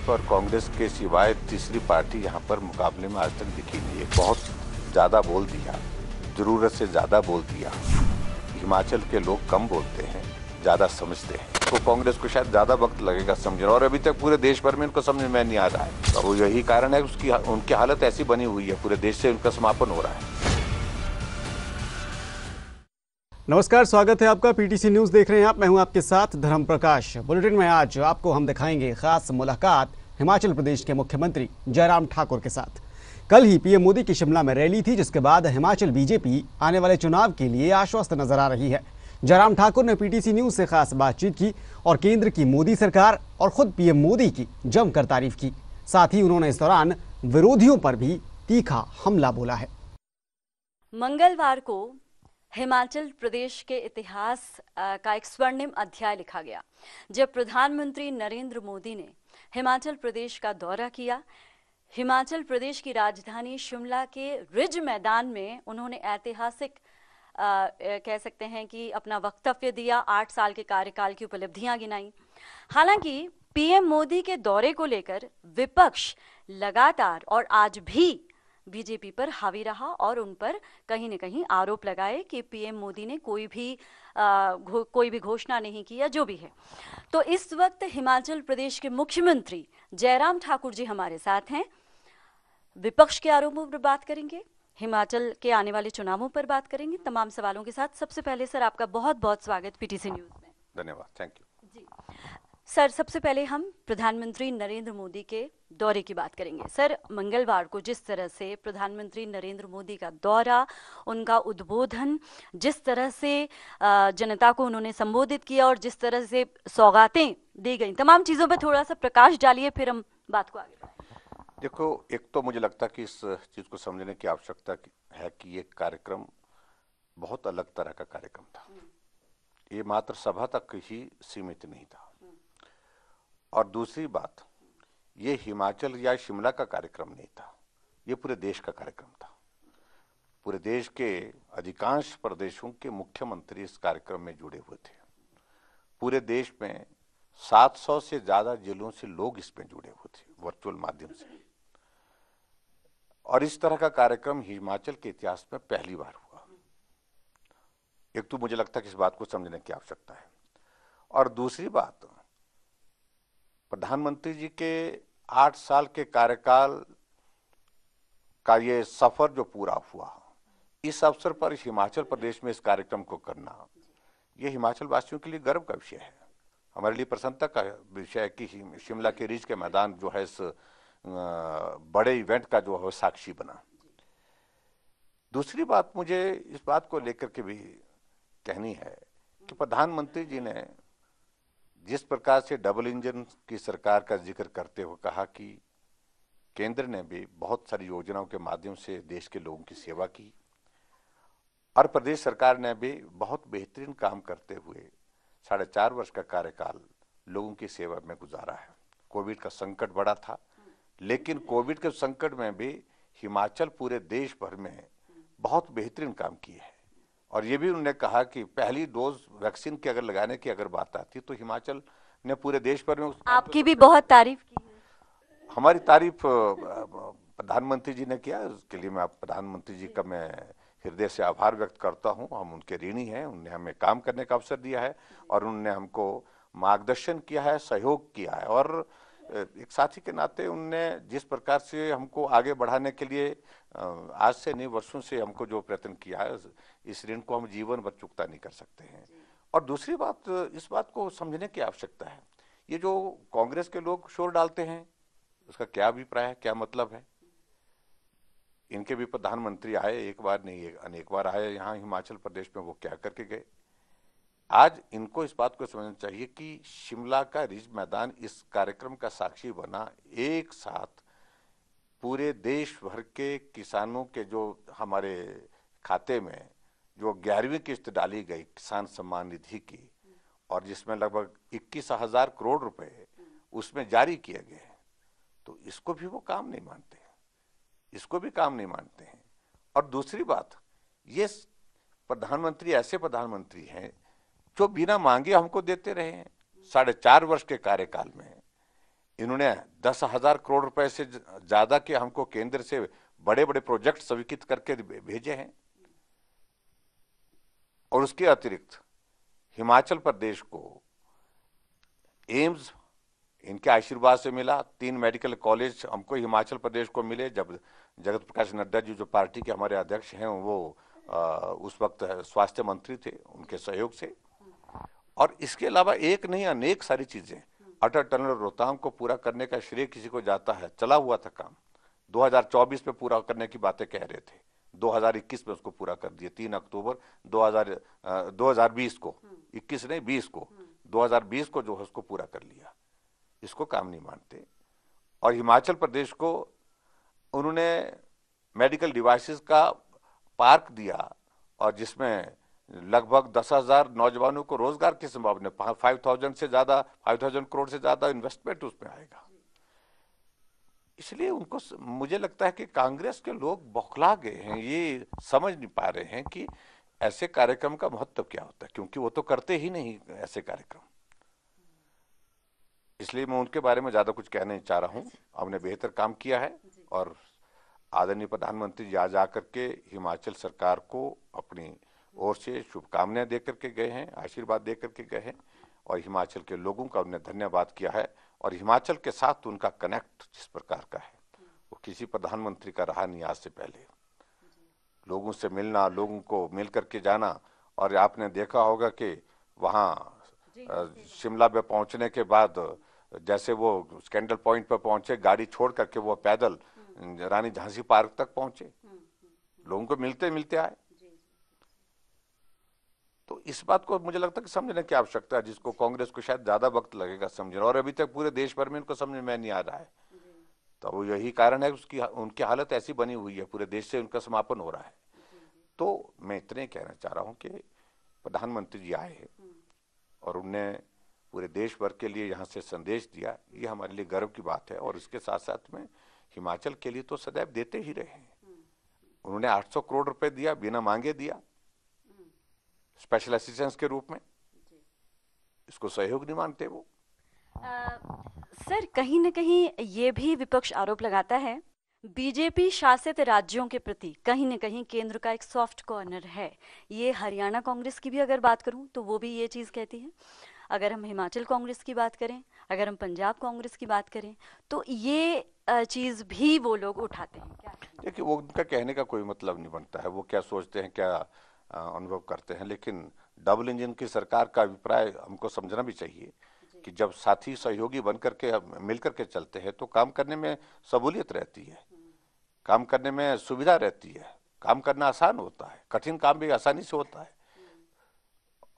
भाजपा और कांग्रेस के सिवाय तीसरी पार्टी यहाँ पर मुकाबले में आज तक दिखी नहीं है। बहुत ज़्यादा बोल दिया, ज़रूरत से ज़्यादा बोल दिया। हिमाचल के लोग कम बोलते हैं, ज़्यादा समझते हैं। तो कांग्रेस को शायद ज़्यादा वक्त लगेगा समझना, और अभी तक पूरे देश भर में इनको समझ में नहीं आ रहा है। तो यही कारण है उनकी हालत ऐसी बनी हुई है, पूरे देश से उनका समापन हो रहा है। नमस्कार, स्वागत है आपका। पीटीसी न्यूज देख रहे हैं आप। मैं हूं आपके साथ धर्म प्रकाश। बुलेटिन में आज आपको हम दिखाएंगे खास मुलाकात हिमाचल प्रदेश के मुख्यमंत्री जयराम ठाकुर के साथ। कल ही पीएम मोदी की शिमला में रैली थी, जिसके बाद हिमाचल बीजेपी आने वाले चुनाव के लिए आश्वस्त नजर आ रही है। जयराम ठाकुर ने पीटीसी न्यूज से खास बातचीत की और केंद्र की मोदी सरकार और खुद पीएम मोदी की जमकर तारीफ की। साथ ही उन्होंने इस दौरान विरोधियों पर भी तीखा हमला बोला है। मंगलवार को हिमाचल प्रदेश के इतिहास का एक स्वर्णिम अध्याय लिखा गया, जब प्रधानमंत्री नरेंद्र मोदी ने हिमाचल प्रदेश का दौरा किया। हिमाचल प्रदेश की राजधानी शिमला के रिज मैदान में उन्होंने ऐतिहासिक कह सकते हैं कि अपना वक्तव्य दिया, 8 साल के कार्यकाल की उपलब्धियां गिनाई। हालांकि पीएम मोदी के दौरे को लेकर विपक्ष लगातार और आज भी बीजेपी पर हावी रहा और उन पर कहीं न कहीं आरोप लगाए कि पीएम मोदी ने कोई भी घोषणा नहीं की या जो भी है। तो इस वक्त हिमाचल प्रदेश के मुख्यमंत्री जयराम ठाकुर जी हमारे साथ हैं। विपक्ष के आरोपों पर बात करेंगे, हिमाचल के आने वाले चुनावों पर बात करेंगे, तमाम सवालों के साथ। सबसे पहले सर, आपका बहुत बहुत स्वागत पीटीसी न्यूज में। धन्यवाद, थैंक यू जी सर, सबसे पहले हम प्रधानमंत्री नरेंद्र मोदी के दौरे की बात करेंगे। सर, मंगलवार को जिस तरह से प्रधानमंत्री नरेंद्र मोदी का दौरा, उनका उद्बोधन, जिस तरह से जनता को उन्होंने संबोधित किया और जिस तरह से सौगातें दी गई, तमाम चीज़ों पर थोड़ा सा प्रकाश डालिए, फिर हम बात को आगे बढ़ाएं। देखो, एक तो मुझे लगता है कि इस चीज़ को समझने की आवश्यकता है कि ये कार्यक्रम बहुत अलग तरह का कार्यक्रम था। ये मात्र सभा तक ही सीमित नहीं था। और दूसरी बात, ये हिमाचल या शिमला का कार्यक्रम नहीं था, ये पूरे देश का कार्यक्रम था। पूरे देश के अधिकांश प्रदेशों के मुख्यमंत्री इस कार्यक्रम में जुड़े हुए थे। पूरे देश में 700 से ज्यादा जिलों से लोग इसमें जुड़े हुए थे वर्चुअल माध्यम से। और इस तरह का कार्यक्रम हिमाचल के इतिहास में पहली बार हुआ। एक तो मुझे लगता है कि इस बात को समझने की आवश्यकता है। और दूसरी बात, प्रधानमंत्री जी के 8 साल के कार्यकाल का ये सफर जो पूरा हुआ, इस अवसर पर हिमाचल प्रदेश में इस कार्यक्रम को करना, ये हिमाचल वासियों के लिए गर्व का विषय है। हमारे लिए प्रसन्नता का विषय है कि शिमला के रिज के मैदान जो है इस बड़े इवेंट का जो है साक्षी बना। दूसरी बात मुझे इस बात को लेकर के भी कहनी है कि प्रधानमंत्री जी ने जिस प्रकार से डबल इंजन की सरकार का जिक्र करते हुए कहा कि केंद्र ने भी बहुत सारी योजनाओं के माध्यम से देश के लोगों की सेवा की और प्रदेश सरकार ने भी बहुत बेहतरीन काम करते हुए 4.5 वर्ष का कार्यकाल लोगों की सेवा में गुजारा है। कोविड का संकट बड़ा था, लेकिन कोविड के संकट में भी हिमाचल पूरे देश भर में बहुत बेहतरीन काम किए है। और ये भी उन्होंने कहा कि पहली डोज वैक्सीन की अगर लगाने की अगर बात आती तो हिमाचल ने पूरे देश भर में आपकी भी बहुत तारीफ की है। हमारी तारीफ प्रधानमंत्री जी ने किया, उसके लिए मैं प्रधानमंत्री जी का मैं हृदय से आभार व्यक्त करता हूं। हम उनके ऋणी हैं। उन्होंने हमें काम करने का अवसर दिया है और उन्होंने हमको मार्गदर्शन किया है, सहयोग किया है। और एक साथी के नाते उनने जिस प्रकार से हमको आगे बढ़ाने के लिए आज से नहीं वर्षों से हमको जो प्रयत्न किया है, इस ऋण को हम जीवन भर चुकता नहीं कर सकते हैं। और दूसरी बात, इस बात को समझने की आवश्यकता है, ये जो कांग्रेस के लोग शोर डालते हैं उसका क्या अभिप्राय है, क्या मतलब है। इनके भी प्रधानमंत्री आए, एक बार नहीं अनेक बार आए यहाँ हिमाचल प्रदेश में, वो क्या करके गए। आज इनको इस बात को समझना चाहिए कि शिमला का रिज मैदान इस कार्यक्रम का साक्षी बना। एक साथ पूरे देश भर के किसानों के जो हमारे खाते में जो 11वीं किस्त डाली गई किसान सम्मान निधि की, और जिसमें लगभग 21,000 करोड़ रुपए उसमें जारी किए गए, तो इसको भी वो काम नहीं मानते हैं, इसको भी काम नहीं मानते हैं। और दूसरी बात, ये प्रधानमंत्री ऐसे प्रधानमंत्री हैं जो बिना मांगे हमको देते रहे हैं। 4.5 वर्ष के कार्यकाल में इन्होंने 10,000 करोड़ रुपए से ज्यादा के हमको केंद्र से बड़े बड़े प्रोजेक्ट स्वीकृत करके भेजे हैं। और उसके अतिरिक्त हिमाचल प्रदेश को एम्स इनके आशीर्वाद से मिला, 3 मेडिकल कॉलेज हमको हिमाचल प्रदेश को मिले। जब जगत प्रकाश नड्डा जी जो पार्टी के हमारे अध्यक्ष हैं वो उस वक्त स्वास्थ्य मंत्री थे, उनके सहयोग से। और इसके अलावा एक नहीं अनेक सारी चीजें, अटल टनल रोहतांग को पूरा करने का श्रेय किसी को जाता है, चला हुआ था काम, 2024 में पूरा करने की बातें कह रहे थे, 2021 में उसको पूरा कर दिया। 3 अक्टूबर 2020 को, 21 नहीं 20 को, 2020 को जो है उसको पूरा कर लिया। इसको काम नहीं मानते। और हिमाचल प्रदेश को उन्होंने मेडिकल डिवाइसेस का पार्क दिया और जिसमें लगभग 10,000 नौजवानों को रोजगार की संभावना, 5,000 करोड़ से ज्यादा इन्वेस्टमेंट उसमें आएगा। इसलिए उनको, मुझे लगता है कि कांग्रेस के लोग बौखला गए हैं, ये समझ नहीं पा रहे हैं कि ऐसे कार्यक्रम का महत्व क्या होता है, क्योंकि वो तो करते ही नहीं ऐसे कार्यक्रम। इसलिए मैं उनके बारे में ज्यादा कुछ कहना नहीं चाह रहा हूं। हमने बेहतर काम किया है और आदरणीय प्रधानमंत्री जी आज आकर के हिमाचल सरकार को अपनी ओर से शुभकामनाएं देकर के गए हैं, आशीर्वाद देकर के गए हैं और हिमाचल के लोगों का उन्हें धन्यवाद किया है। और हिमाचल के साथ उनका कनेक्ट जिस प्रकार का है वो किसी प्रधानमंत्री का रहा नहीं आज से पहले। लोगों से मिलना, लोगों को मिल करके जाना। और आपने देखा होगा कि वहाँ शिमला में पहुंचने के बाद जैसे वो स्कैंडल पॉइंट पर पहुंचे, गाड़ी छोड़ करके वो पैदल रानी झांसी पार्क तक पहुंचे, लोगों को मिलते मिलते आए। तो इस बात को मुझे लगता है कि समझने की आवश्यकता है, जिसको कांग्रेस को शायद ज्यादा वक्त लगेगा समझने, और अभी तक पूरे देश भर में इनको समझ में नहीं आ रहा है। तो वो यही कारण है उसकी, उनकी हालत ऐसी बनी हुई है, पूरे देश से उनका समापन हो रहा है। तो मैं इतने कहना चाह रहा हूं कि प्रधानमंत्री जी आए और उनने पूरे देश भर के लिए यहाँ से संदेश दिया, ये हमारे लिए गर्व की बात है। और इसके साथ साथ में हिमाचल के लिए तो सदैव देते ही रहे हैं। उन्होंने 800 करोड़ रुपए दिया, बिना मांगे दिया, स्पेशल असिस्टेंस के रूप में। इसको सहयोग नहीं मानते वो। सर, कहीं न कहीं ये भी विपक्ष आरोप लगाता है, बीजेपी शासित राज्यों के प्रति कहीं न कहीं केंद्र का एक सॉफ्ट कॉर्नर है। ये हरियाणा कांग्रेस की भी अगर बात करूं तो वो भी ये चीज़ कहती है। अगर हम हिमाचल कांग्रेस की बात करें, अगर हम पंजाब कांग्रेस की बात करें, तो ये चीज़ भी वो लोग उठाते हैं। क्या देखिए, वो उनका कहने का कोई मतलब नहीं बनता है, वो क्या सोचते हैं, क्या अनुभव करते हैं। लेकिन डबल इंजन की सरकार का अभिप्राय हमको समझना भी चाहिए कि जब साथी सहयोगी बनकर के मिलकर के चलते हैं तो काम करने में सहूलियत रहती है, काम करने में सुविधा रहती है, काम करना आसान होता है, कठिन काम भी आसानी से होता है।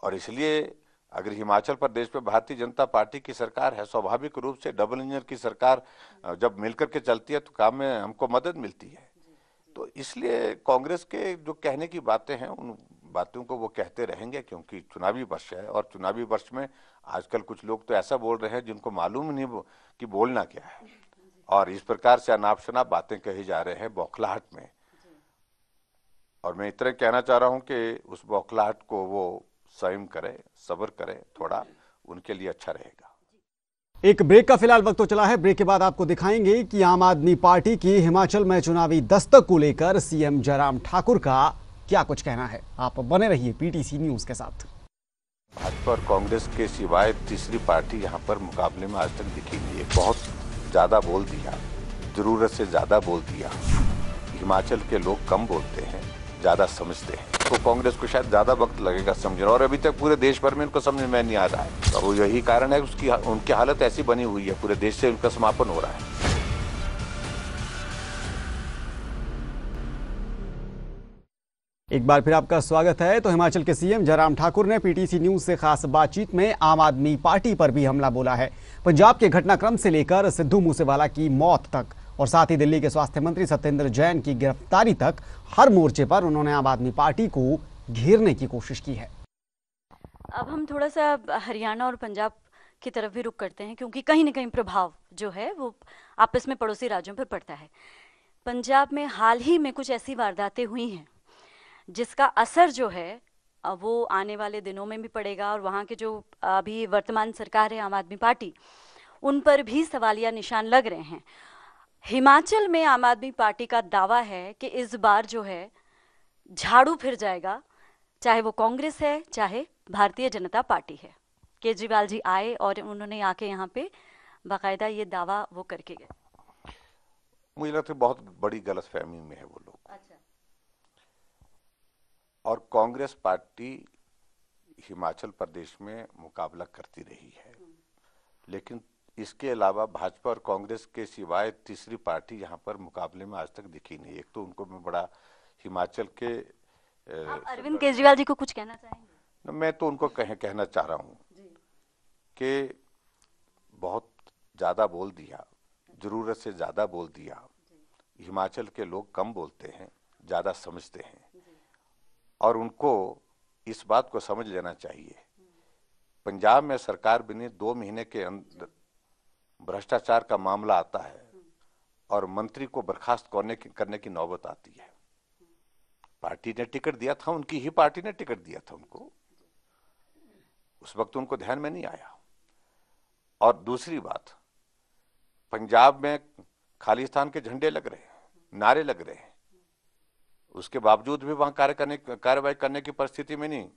और इसलिए अगर हिमाचल प्रदेश में भारतीय जनता पार्टी की सरकार है, स्वाभाविक रूप से डबल इंजन की सरकार जब मिलकर के चलती है तो काम में हमको मदद मिलती है। तो इसलिए कांग्रेस के जो कहने की बातें हैं उन बातों को वो कहते रहेंगे, क्योंकि चुनावी वर्ष है। और चुनावी वर्ष में आजकल कुछ लोग तो ऐसा बोल रहे हैं जिनको मालूम नहीं कि बोलना क्या है, और इस प्रकार से अनाप शनाप बातें कही जा रहे हैं बौखलाहट में। और मैं इतना कहना चाह रहा हूं कि उस बौखलाहट को वो संयम करें, सब्र करें, थोड़ा उनके लिए अच्छा रहेगा। एक ब्रेक का फिलहाल वक्त तो चला है। ब्रेक के बाद आपको दिखाएंगे कि आम आदमी पार्टी की हिमाचल में चुनावी दस्तक को लेकर सीएम जयराम ठाकुर का क्या कुछ कहना है। आप बने रहिए पीटीसी न्यूज के साथ। भाजपा और कांग्रेस के सिवाय तीसरी पार्टी यहाँ पर मुकाबले में आज तक दिखी नहीं है। बहुत ज्यादा बोल दिया, जरूरत से ज्यादा बोल दिया। हिमाचल के लोग कम बोलते हैं, ज्यादा समझते हैं। तो कांग्रेस को शायद ज्यादा वक्त लगेगा समझना, और अभी तक पूरे देश भर में इनको समझ में नहीं आ रहा है। तो वो यही कारण है उसकी, उनकी हालत ऐसी बनी हुई है, पूरे देश से उनका समापन हो रहा है। एक बार फिर आपका स्वागत है। तो हिमाचल के सीएम जयराम ठाकुर ने पीटीसी न्यूज से खास बातचीत में आम आदमी पार्टी पर भी हमला बोला है। पंजाब के घटनाक्रम से लेकर सिद्धू मूसेवाला की मौत तक और साथ ही दिल्ली के स्वास्थ्य मंत्री सत्येंद्र जैन की गिरफ्तारी तक हर मोर्चे पर उन्होंने आम आदमी पार्टी को घेरने की कोशिश की है। अब हम थोड़ा सा हरियाणा और पंजाब की तरफ भी रुख करते हैं, क्योंकि कहीं ना कहीं प्रभाव जो है वो आपस में पड़ोसी राज्यों पर पड़ता है। पंजाब में हाल ही में कुछ ऐसी वारदातें हुई हैं जिसका असर जो है वो आने वाले दिनों में भी पड़ेगा। और वहाँ के जो अभी वर्तमान सरकार है आम आदमी पार्टी, उन पर भी सवालिया निशान लग रहे हैं। हिमाचल में आम आदमी पार्टी का दावा है कि इस बार जो है झाड़ू फिर जाएगा, चाहे वो कांग्रेस है चाहे भारतीय जनता पार्टी है। केजरीवाल जी आए और उन्होंने आके यहाँ पे बाकायदा ये दावा वो करके गए। मुझे लगता है बहुत बड़ी गलतफहमी में है वो लोग। अच्छा। और कांग्रेस पार्टी हिमाचल प्रदेश में मुकाबला करती रही है, लेकिन इसके अलावा भाजपा और कांग्रेस के सिवाय तीसरी पार्टी यहाँ पर मुकाबले में आज तक दिखी नहीं। एक तो उनको मैं बड़ा हिमाचल के आप अरविंद केजरीवाल जी को कुछ कहना चाहेंगे? मैं तो उनको कहना चाह रहा हूँ कि बहुत ज़्यादा बोल दिया, जरूरत से ज़्यादा बोल दिया। हिमाचल के लोग कम बोलते हैं, ज़्यादा समझते हैं, और उनको इस बात को समझ लेना चाहिए। पंजाब में सरकार बनी 2 महीने के अंदर भ्रष्टाचार का मामला आता है और मंत्री को बर्खास्त करने की नौबत आती है। पार्टी ने टिकट दिया था, उनकी ही पार्टी ने टिकट दिया था उनको, उस वक्त उनको ध्यान में नहीं आया। और दूसरी बात, पंजाब में खालिस्तान के झंडे लग रहे हैं, नारे लग रहे हैं, उसके बावजूद भी वहां कार्रवाई करने की परिस्थिति में नहीं।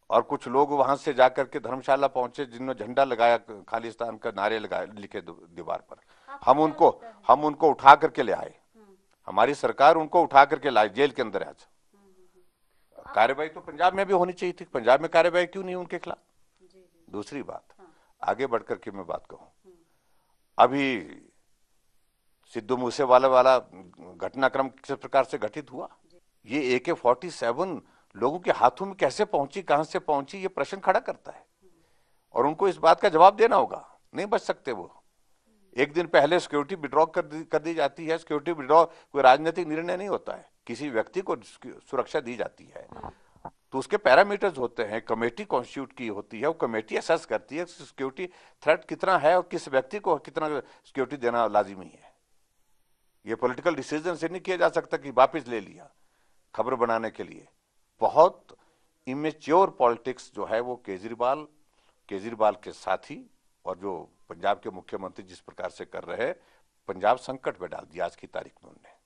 और कुछ लोग वहां से जाकर के धर्मशाला पहुंचे जिन्होंने झंडा लगाया, खालिस्तान का नारे लगाए लिखे दीवार पर। हम उनको उठा करके ले आए, हमारी सरकार उनको उठा करके लाई जेल के अंदर। आज कार्रवाई तो पंजाब में भी होनी चाहिए थी, पंजाब में कार्रवाई क्यों नहीं उनके खिलाफ? दूसरी बात, आगे बढ़कर के मैं बात कहूं, अभी सिद्धू मूसेवाला वाला घटनाक्रम किस प्रकार से घटित हुआ, ये AK-47 लोगों के हाथों में कैसे पहुंची, कहां से पहुंची, ये प्रश्न खड़ा करता है। और उनको इस बात का जवाब देना होगा, नहीं बच सकते वो। एक दिन पहले सिक्योरिटी विड्रॉ कर दी जाती है। सिक्योरिटी विड्रॉ कोई राजनीतिक निर्णय नहीं होता है, किसी व्यक्ति को सुरक्षा दी जाती है तो उसके पैरामीटर्स होते हैं, कमेटी कॉन्स्टिट्यूट की होती है, वो कमेटी असेस करती है सिक्योरिटी थ्रेट कितना है और किस व्यक्ति को कितना सिक्योरिटी देना लाजिमी है। ये पॉलिटिकल डिसीजन से नहीं किया जा सकता कि वापस ले लिया खबर बनाने के लिए। बहुत इमेच्योर पॉलिटिक्स जो है वो केजरीवाल के साथी और जो पंजाब के मुख्यमंत्री जिस प्रकार से कर रहे हैं, पंजाब संकट में डाल दिया आज की तारीख में उन्होंने।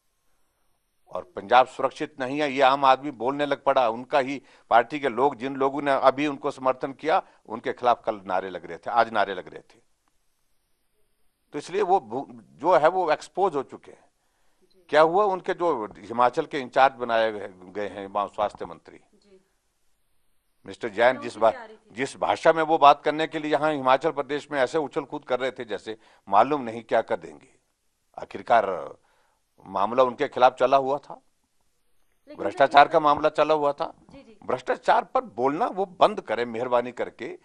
और पंजाब सुरक्षित नहीं है, ये आम आदमी बोलने लग पड़ा। उनका ही पार्टी के लोग, जिन लोगों ने अभी उनको समर्थन किया, उनके खिलाफ कल नारे लग रहे थे, आज नारे लग रहे थे। तो इसलिए वो जो है वो एक्सपोज हो चुके हैं। क्या हुआ, उनके जो हिमाचल के इंचार्ज बनाए गए हैं स्वास्थ्य मंत्री मिस्टर जैन, जिस भाषा में वो बात करने के लिए यहाँ हिमाचल प्रदेश में ऐसे उछल कूद कर रहे थे जैसे मालूम नहीं क्या कर देंगे। आखिरकार मामला उनके खिलाफ चला हुआ था, भ्रष्टाचार का मामला चला हुआ था। भ्रष्टाचार पर बोलना वो बंद करें मेहरबानी करके।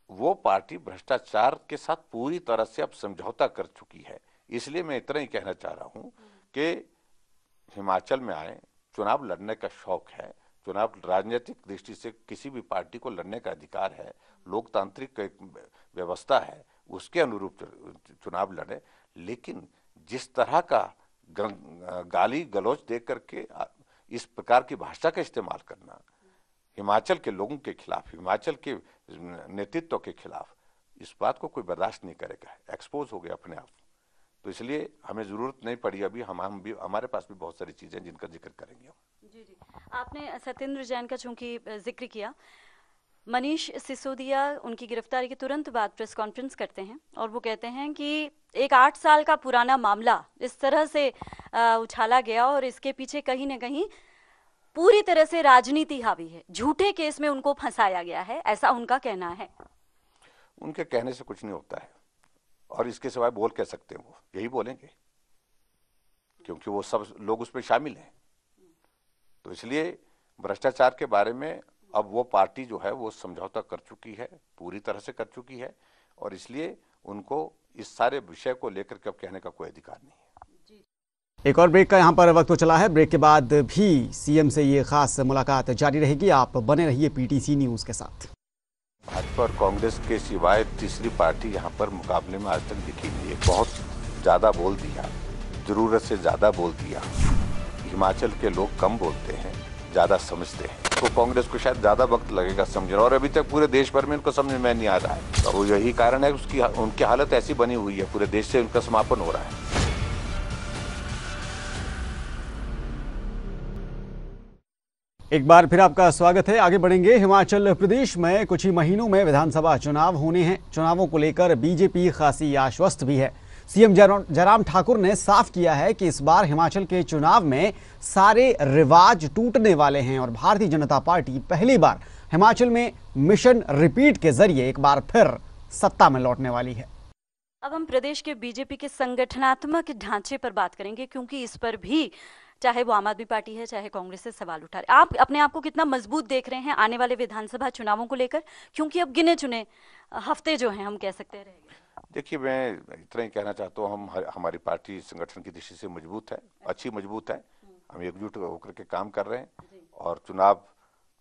वो पार्टी भ्रष्टाचार के साथ पूरी तरह से अब समझौता कर चुकी है। इसलिए मैं इतना ही कहना चाह रहा हूं कि हिमाचल में आए, चुनाव लड़ने का शौक है, चुनाव राजनीतिक दृष्टि से किसी भी पार्टी को लड़ने का अधिकार है, लोकतांत्रिक व्यवस्था है, उसके अनुरूप चुनाव लड़े। लेकिन जिस तरह का गाली गलौज दे करके इस प्रकार की भाषा का इस्तेमाल करना हिमाचल के लोगों के खिलाफ, हिमाचल के नेतृत्व के खिलाफ, इस बात को कोई बर्दाश्त नहीं करेगा। एक्सपोज हो गया अपने आप। तो इसलिए हमें जरूरत नहीं पड़ी अभी, हम भी, हमारे पास भी बहुत सारी चीजें जिनका जिक्र करेंगे हम। जी। आपने सत्येंद्र जैन का चूंकि जिक्र किया, मनीष सिसोदिया उनकी गिरफ्तारी के तुरंत बाद प्रेस कॉन्फ्रेंस करते हैं और वो कहते हैं कि एक 8 साल का पुराना मामला इस तरह से उछाला गया और इसके पीछे कहीं ना कहीं पूरी तरह से राजनीति हावी है, झूठे केस में उनको फंसाया गया है, ऐसा उनका कहना है। उनके कहने से कुछ नहीं होता है और इसके सिवाय बोल कह सकते हैं, वो यही बोलेंगे क्योंकि वो सब लोग उसमें शामिल हैं। तो इसलिए भ्रष्टाचार के बारे में अब वो पार्टी जो है वो समझौता कर चुकी है, पूरी तरह से कर चुकी है, और इसलिए उनको इस सारे विषय को लेकर के अब कहने का कोई अधिकार नहीं है। एक और ब्रेक का यहाँ पर वक्त तो चला है। ब्रेक के बाद भी सीएम से ये खास मुलाकात जारी रहेगी। आप बने रहिए पीटीसी न्यूज के साथ। भाजपा और कांग्रेस के सिवाय तीसरी पार्टी यहाँ पर मुकाबले में आज तक दिखी नहीं है। बहुत ज़्यादा बोल दिया, जरूरत से ज़्यादा बोल दिया। हिमाचल के लोग कम बोलते हैं, ज्यादा समझते हैं, तो कांग्रेस को शायद ज्यादा वक्त लगेगा समझना, और अभी तक पूरे देश भर में उनको समझ में नहीं आ रहा है। तो यही कारण है उसकी उनकी हालत ऐसी बनी हुई है, पूरे देश से उनका समापन हो रहा है। एक बार फिर आपका स्वागत है। आगे बढ़ेंगे। हिमाचल प्रदेश में कुछ ही महीनों में विधानसभा चुनाव होने हैं। चुनावों को लेकर बीजेपी खासी आश्वस्त भी है। सीएम जयराम ठाकुर ने साफ किया है कि इस बार हिमाचल के चुनाव में सारे रिवाज टूटने वाले हैं और भारतीय जनता पार्टी पहली बार हिमाचल में मिशन रिपीट के जरिए एक बार फिर सत्ता में लौटने वाली है। अब हम प्रदेश के बीजेपी के संगठनात्मक ढांचे पर बात करेंगे, क्योंकि इस पर भी चाहे वो आम आदमी पार्टी है चाहे कांग्रेस से सवाल उठा रहे। आप अपने आप को कितना मजबूत देख रहे हैं आने वाले विधानसभा चुनावों को लेकर, क्योंकि अब गिने चुने हफ्ते जो हैं हम कह सकते हैं। देखिए, मैं इतना ही कहना चाहता हूँ, हमारी पार्टी संगठन की दृष्टि से मजबूत है, अच्छी मजबूत है। हम एकजुट होकर के काम कर रहे हैं और चुनाव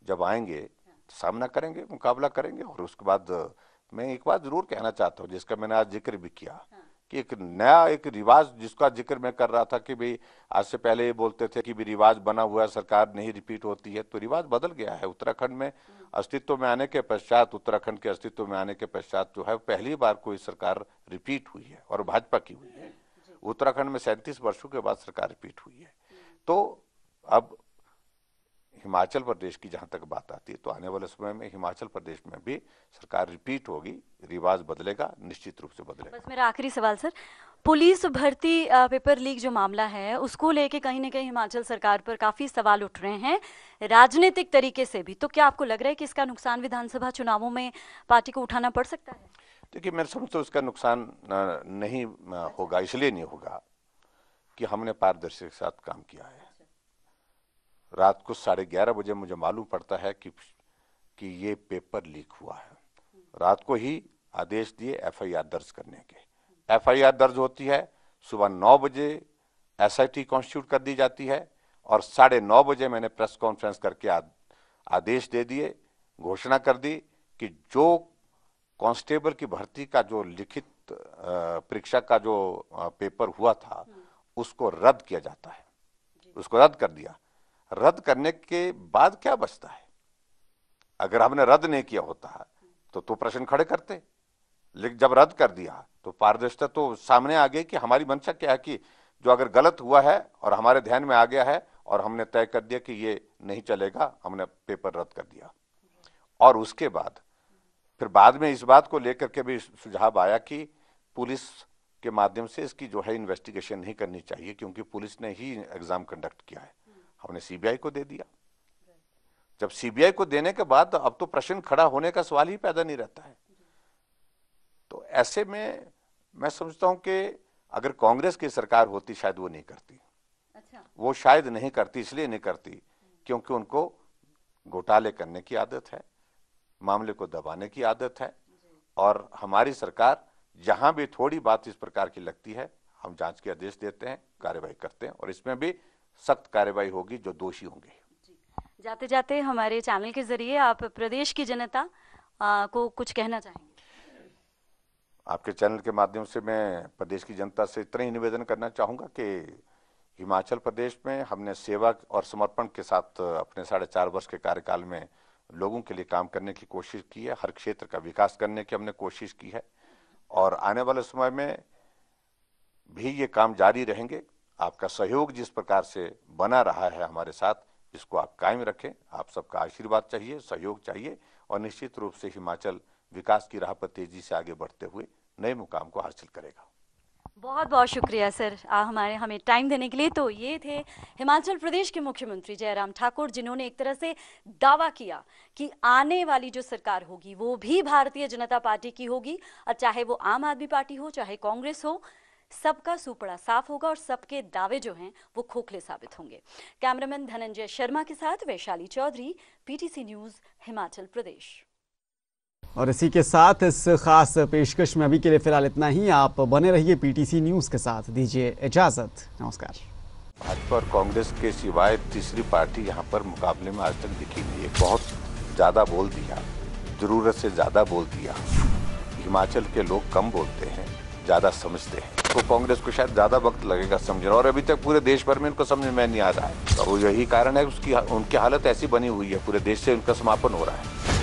जब आएंगे सामना करेंगे, मुकाबला करेंगे। और उसके बाद मैं एक बात जरूर कहना चाहता हूँ, जिसका मैंने आज जिक्र भी किया, कि एक नया एक रिवाज जिसका जिक्र मैं कर रहा था कि भाई आज से पहले ये बोलते थे कि भी रिवाज बना हुआ है, सरकार नहीं रिपीट होती है, तो रिवाज बदल गया है। उत्तराखंड में अस्तित्व में आने के पश्चात, उत्तराखंड के अस्तित्व में आने के पश्चात जो है पहली बार कोई सरकार रिपीट हुई है और भाजपा की हुई है। उत्तराखंड में 37 वर्षों के बाद सरकार रिपीट हुई है। तो अब हिमाचल प्रदेश की जहां तक बात आती है, तो आने वाले समय में हिमाचल प्रदेश में भी सरकार रिपीट होगी, रिवाज बदलेगा, निश्चित रूप से बदलेगा। बस मेरा आखिरी सवाल सर, पुलिस भर्ती पेपर लीक जो मामला है उसको लेके कहीं ना कहीं हिमाचल सरकार पर काफी सवाल उठ रहे हैं राजनीतिक तरीके से भी, तो क्या आपको लग रहा है कि इसका नुकसान विधानसभा चुनावों में पार्टी को उठाना पड़ सकता है? देखिए, मैं समझता हूँ इसका नुकसान नहीं होगा। इसलिए नहीं होगा कि हमने पारदर्शिता के साथ काम किया है। रात को 11:30 बजे मुझे मालूम पड़ता है कि ये पेपर लीक हुआ है। रात को ही आदेश दिए एफआईआर दर्ज करने के। एफआईआर दर्ज होती है, सुबह 9 बजे एसआईटी कॉन्स्टिट्यूट कर दी जाती है और 9:30 बजे मैंने प्रेस कॉन्फ्रेंस करके आदेश दे दिए, घोषणा कर दी कि जो कांस्टेबल की भर्ती का जो लिखित परीक्षा का जो पेपर हुआ था उसको रद्द किया जाता है। उसको रद्द कर दिया। रद्द करने के बाद क्या बचता है? अगर हमने रद्द नहीं किया होता तो प्रश्न खड़े करते, लेकिन जब रद्द कर दिया तो पारदर्शिता तो सामने आ गई कि हमारी मंशा क्या है, कि जो अगर गलत हुआ है और हमारे ध्यान में आ गया है और हमने तय कर दिया कि ये नहीं चलेगा, हमने पेपर रद्द कर दिया। और उसके बाद फिर बाद में इस बात को लेकर के भी सुझाव आया कि पुलिस के माध्यम से इसकी जो है इन्वेस्टिगेशन नहीं करनी चाहिए, क्योंकि पुलिस ने ही एग्जाम कंडक्ट किया है। हमने सीबीआई को दे दिया। जब सीबीआई को देने के बाद अब तो प्रश्न खड़ा होने का सवाल ही पैदा नहीं रहता है। तो ऐसे में मैं समझता हूं कि अगर कांग्रेस की सरकार होती शायद वो नहीं करती। अच्छा। वो शायद नहीं करती, इसलिए नहीं करती क्योंकि उनको घोटाले करने की आदत है, मामले को दबाने की आदत है। और हमारी सरकार जहां भी थोड़ी बात इस प्रकार की लगती है, हम जांच के आदेश देते हैं, कार्रवाई करते हैं और इसमें भी सख्त कार्रवाई होगी जो दोषी होंगे। जाते जाते हमारे चैनल के जरिए आप प्रदेश की जनता को कुछ कहना चाहेंगे? आपके चैनल के माध्यम से मैं प्रदेश की जनता से इतना ही निवेदन करना चाहूंगा कि हिमाचल प्रदेश में हमने सेवा और समर्पण के साथ अपने 4.5 वर्ष के कार्यकाल में लोगों के लिए काम करने की कोशिश की है। हर क्षेत्र का विकास करने की हमने कोशिश की है और आने वाले समय में भी ये काम जारी रहेंगे। आपका सहयोग जिस प्रकार से बना रहा है हमारे साथ, इसको आप कायम रखें। आप सबका आशीर्वाद चाहिए, सहयोग चाहिए और निश्चित रूप से हिमाचल विकास की राह पर तेजी से आगे बढ़ते हुए नए मुकाम को हासिल करेगा। बहुत बहुत शुक्रिया सर हमें टाइम देने के लिए। तो ये थे हिमाचल प्रदेश के मुख्यमंत्री जयराम ठाकुर, जिन्होंने एक तरह से दावा किया कि आने वाली जो सरकार होगी वो भी भारतीय जनता पार्टी की होगी, और चाहे वो आम आदमी पार्टी हो चाहे कांग्रेस हो, सबका सुपड़ा साफ होगा और सबके दावे जो हैं वो खोखले साबित होंगे। कैमरामैन धनंजय शर्मा के साथ वैशाली चौधरी, पीटीसी न्यूज, हिमाचल प्रदेश। और इसी के साथ इस खास पेशकश में अभी के लिए फिलहाल इतना ही। आप बने रहिए पीटीसी न्यूज के साथ, दीजिए इजाजत, नमस्कार। भाजपा और कांग्रेस के सिवाय तीसरी पार्टी यहाँ पर मुकाबले में आज तक दिखी नहीं है। बहुत ज़्यादा बोल दिया, ज़रूरत से ज़्यादा बोल दिया। हिमाचल के लोग कम बोलते हैं, ज्यादा समझते हैं। तो कांग्रेस को शायद ज्यादा वक्त लगेगा समझना, और अभी तक पूरे देश भर में इनको समझ में नहीं आ रहा है। तो यही कारण है उसकी उनकी हालत ऐसी बनी हुई है, पूरे देश से उनका समापन हो रहा है।